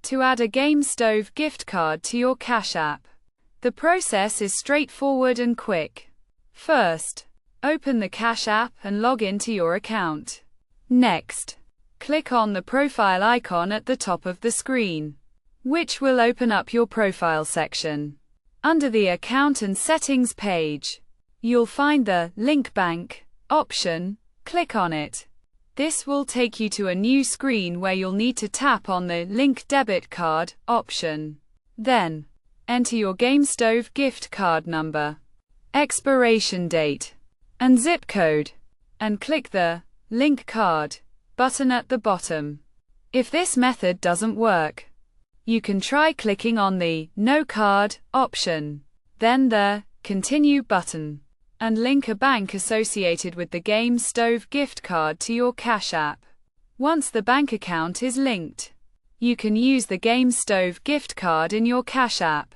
to add a GameStop gift card to your Cash App. The process is straightforward and quick. First, open the Cash App and log into your account. Next, click on the profile icon at the top of the screen, which will open up your profile section. Under the Account and Settings page, you'll find the Link Bank option. Click on it. This will take you to a new screen where you'll need to tap on the Link Debit Card option. Then, enter your GameStop gift card number, expiration date, and zip code, and click the Link Card button at the bottom. If this method doesn't work, you can try clicking on the No Card option, then the Continue button, and link a bank associated with the GameStop gift card to your Cash App. Once the bank account is linked, you can use the GameStop gift card in your Cash App.